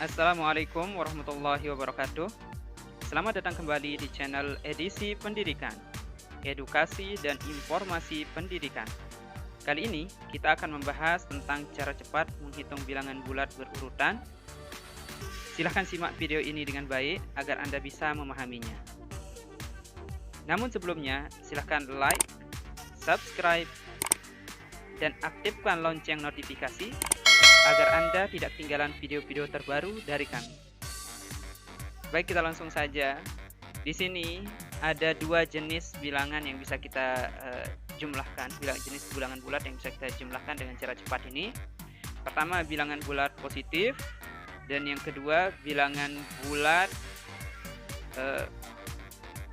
Assalamualaikum warahmatullahi wabarakatuh. Selamat datang kembali di channel Edisi Pendidikan, edukasi dan informasi pendidikan. Kali ini kita akan membahas tentang cara cepat menghitung bilangan bulat berurutan. Silahkan simak video ini dengan baik agar Anda bisa memahaminya. Namun sebelumnya, silahkan like, subscribe, dan aktifkan lonceng notifikasi agar Anda tidak ketinggalan video-video terbaru dari kami. Baik, kita langsung saja. Di sini ada dua jenis bilangan yang bisa kita jumlahkan, jenis bilangan bulat yang bisa kita jumlahkan dengan cara cepat ini. Pertama, bilangan bulat positif, dan yang kedua bilangan bulat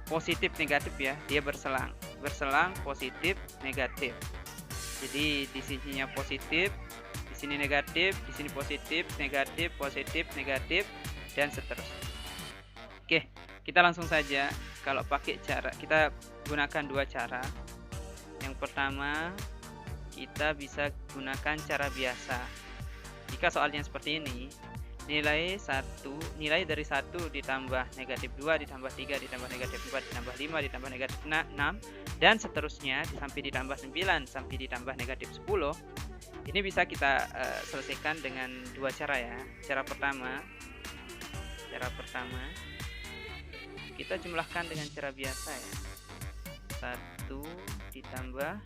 positif negatif ya, dia berselang positif negatif. Jadi di sininya positif, di sini negatif, di sini positif negatif, dan seterusnya. Oke, kita langsung saja. Kalau pakai cara, kita gunakan dua cara. Yang pertama, kita bisa gunakan cara biasa. Jika soalnya seperti ini, nilai dari 1 ditambah negatif 2 ditambah 3 ditambah negatif 4 ditambah 5 ditambah negatif 6 dan seterusnya sampai ditambah 9 sampai ditambah negatif 10. Ini bisa kita selesaikan dengan dua cara ya. Cara pertama kita jumlahkan dengan cara biasa ya. 1 ditambah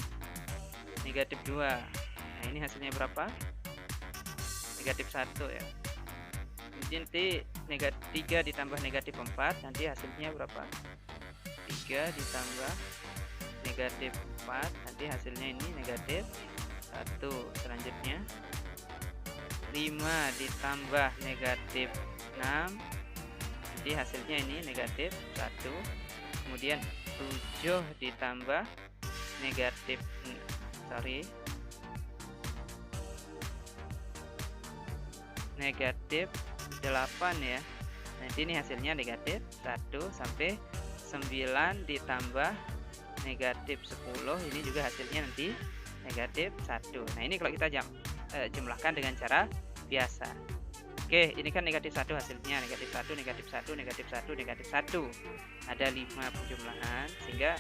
negatif 2. Nah, ini hasilnya berapa? Negatif 1 ya. Nanti 3 ditambah negatif 4, nanti hasilnya berapa? 3 ditambah negatif 4, nanti hasilnya ini negatif 1. Selanjutnya 5 ditambah negatif 6, nanti hasilnya ini negatif 1. Kemudian 7 ditambah negatif negatif 8 ya. Nanti ini hasilnya negatif 1 sampai 9 ditambah negatif 10, ini juga hasilnya nanti negatif 1. Nah, ini kalau kita jumlahkan dengan cara biasa. Oke, ini kan negatif 1 hasilnya, negatif 1, negatif 1, negatif 1, negatif 1. Ada 5 penjumlahan, sehingga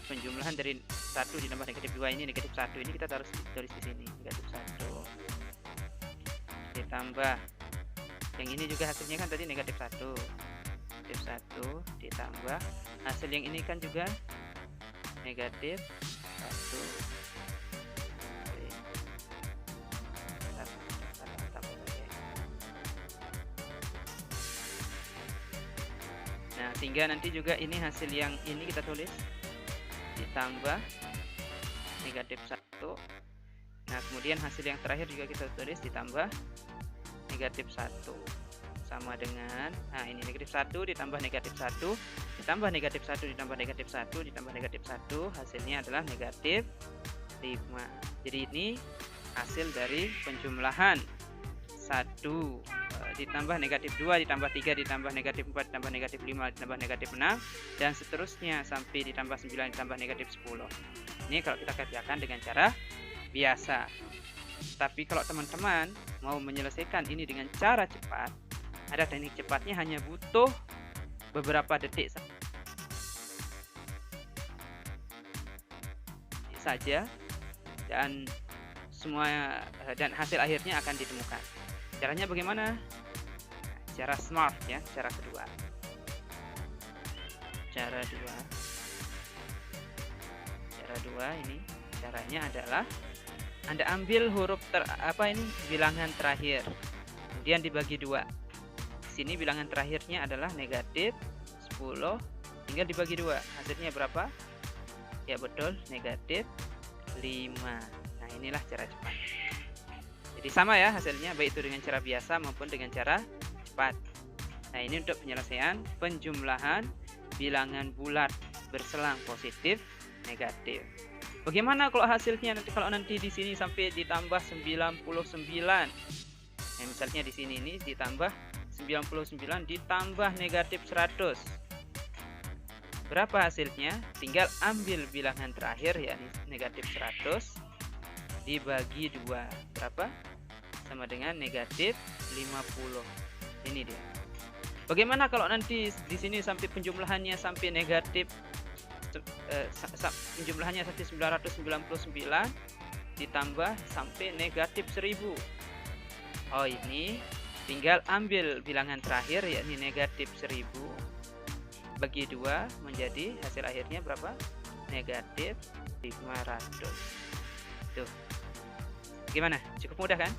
penjumlahan dari 1 ditambah negatif 2 ini negatif 1. Ini kita harus tulis di sini, negatif 1. Ditambah yang ini juga hasilnya kan tadi negatif 1. Negatif 1 ditambah hasil yang ini kan juga negatif 1. Nah, sehingga nanti juga ini hasil yang ini kita tulis ditambah negatif 1. Nah, kemudian hasil yang terakhir juga kita tulis ditambah negatif 1, sama dengan, nah ini negatif 1 ditambah negatif 1 ditambah negatif 1 ditambah negatif 1 ditambah negatif 1, hasilnya adalah negatif 5. Jadi ini hasil dari penjumlahan 1 ditambah negatif 2 ditambah 3 ditambah negatif 4 ditambah negatif 5 ditambah negatif 6 dan seterusnya sampai ditambah 9 ditambah negatif 10. Ini kalau kita kerjakan dengan cara biasa. Tapi kalau teman-teman mau menyelesaikan ini dengan cara cepat, ada teknik cepatnya, hanya butuh beberapa detik saja dan hasil akhirnya akan ditemukan. Caranya bagaimana? Cara smart ya, cara kedua. Cara 2 ini caranya adalah Anda ambil huruf bilangan terakhir, kemudian dibagi 2. Di sini bilangan terakhirnya adalah negatif 10, tinggal dibagi 2. Hasilnya berapa? Ya betul, negatif 5. Nah, inilah cara cepat. Jadi sama ya hasilnya, baik itu dengan cara biasa maupun dengan cara cepat. Nah, ini untuk penyelesaian penjumlahan bilangan bulat berselang positif negatif. Bagaimana kalau hasilnya nanti di sini sampai ditambah 99? Nah, misalnya di sini ini ditambah 99 ditambah negatif 100. Berapa hasilnya? Tinggal ambil bilangan terakhir yakni negatif 100 dibagi 2. Berapa? Sama dengan negatif 50. Ini dia. Bagaimana kalau nanti di sini sampai penjumlahannya sampai negatif, penjumlahannya sampai 999 ditambah sampai negatif 1000. Oh, ini tinggal ambil bilangan terakhir yakni negatif 1000 bagi 2 menjadi hasil akhirnya berapa? Negatif 500. Tuh. Gimana? Cukup mudah kan?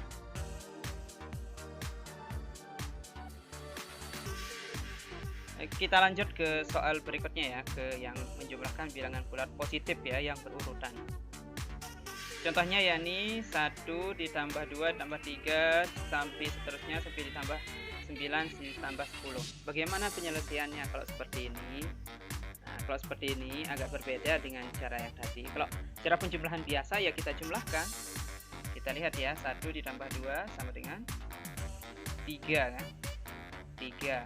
Kita lanjut ke soal berikutnya ya, ke yang menjumlahkan bilangan bulat positif ya, yang berurutan. Contohnya yakni 1 ditambah 2 tambah 3 sampai seterusnya sampai ditambah 9 ditambah 10. Bagaimana penyelesaiannya kalau seperti ini? Nah, kalau seperti ini agak berbeda dengan cara yang tadi. Kalau cara penjumlahan biasa ya kita jumlahkan. Kita lihat ya, 1 ditambah 2 sama dengan 3 kan? 3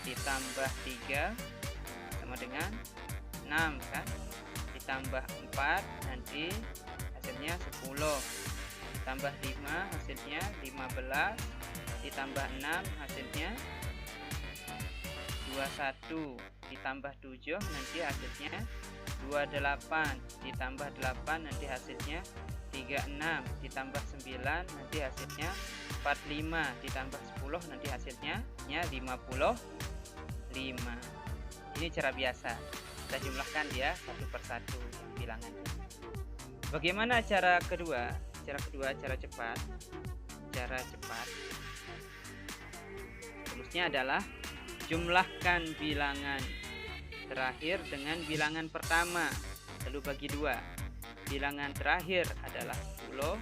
ditambah 3 sama dengan 6 kan? Ditambah 4 nanti hasilnya 10, ditambah 5 hasilnya 15, ditambah 6 hasilnya 21, ditambah 7 nanti hasilnya 28, ditambah 8 nanti hasilnya 36, ditambah 9 nanti hasilnya 45, ditambah 10 nanti hasilnya 55. Ini cara biasa, kita jumlahkan ya satu persatu bilangannya. Bagaimana cara kedua? Cara kedua, cara cepat. Cara cepat rumusnya adalah jumlahkan bilangan terakhir dengan bilangan pertama lalu bagi 2. Bilangan terakhir adalah 10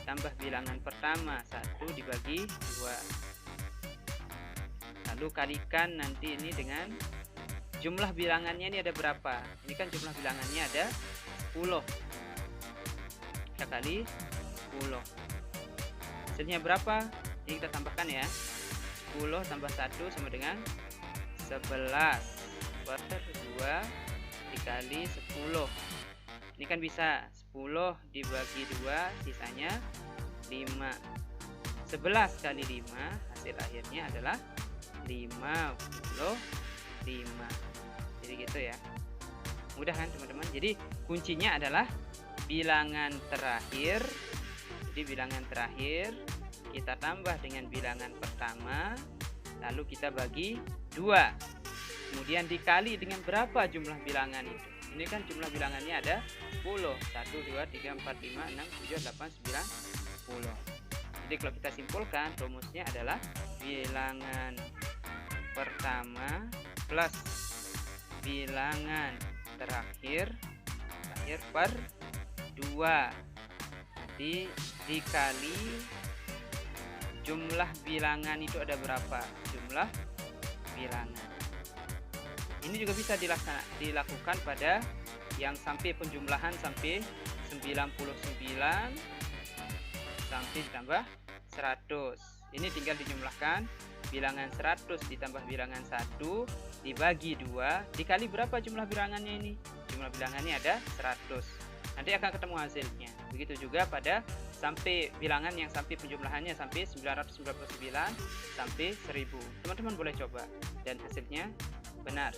tambah bilangan pertama 1 dibagi 2. Lalu kalikan nanti ini dengan jumlah bilangannya ini ada berapa? Ini kan jumlah bilangannya ada 10. Kita kali 10. Hasilnya berapa? Ini kita tambahkan ya. 10 tambah 1 sama dengan 11 per 2 dikali 10. Ini kan bisa 10 dibagi 2 sisanya 5. 11 kali 5 hasil akhirnya adalah 55. Jadi gitu ya. Mudah kan teman-teman? Jadi kuncinya adalah bilangan terakhir. Jadi bilangan terakhir kita tambah dengan bilangan pertama, lalu kita bagi 2. Kemudian dikali dengan berapa jumlah bilangan itu. Ini kan jumlah bilangannya ada 10. 1, 2, 3, 4, 5, 6, 7, 8, 9, 10. Jadi kalau kita simpulkan rumusnya adalah bilangan pertama plus bilangan terakhir per 2 dikali jumlah bilangan itu ada berapa jumlah bilangan. Ini juga bisa dilakukan pada yang sampai penjumlahan sampai 99 sampai ditambah 100. Ini tinggal dijumlahkan bilangan 100 ditambah bilangan 1 dibagi 2 dikali berapa jumlah bilangannya ini. Jumlah bilangannya ada 100. Nanti akan ketemu hasilnya. Begitu juga pada sampai bilangan yang sampai penjumlahannya sampai 999 sampai 1000. Teman-teman boleh coba dan hasilnya benar.